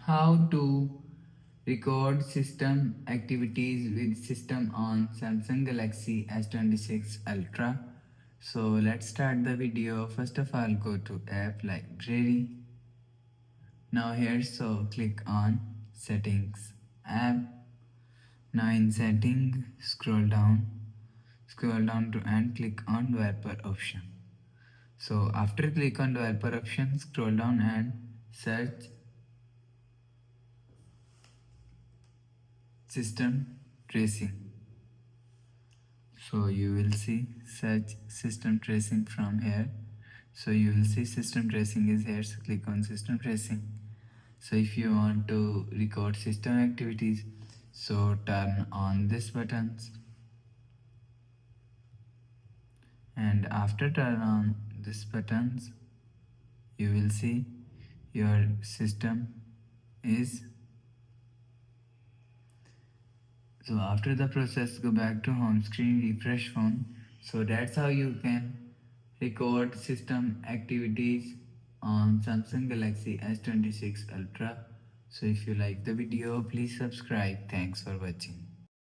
How to record system activities with system on Samsung Galaxy S26 Ultra. So let's start the video. First of all, go to app library. Now here, so click on settings app. Now in setting, scroll down to and click on developer option. So after click on developer option, scroll down and search system tracing. So you will see search system tracing from here. So you will see system tracing is here, so click on system tracing. So if you want to record system activities, so turn on this buttons, and after turn on this buttons, you will see your system is. So after the process, go back to home screen, refresh phone. So that's how you can record system activities on Samsung Galaxy S26 Ultra. So if you like the video, please subscribe. Thanks for watching.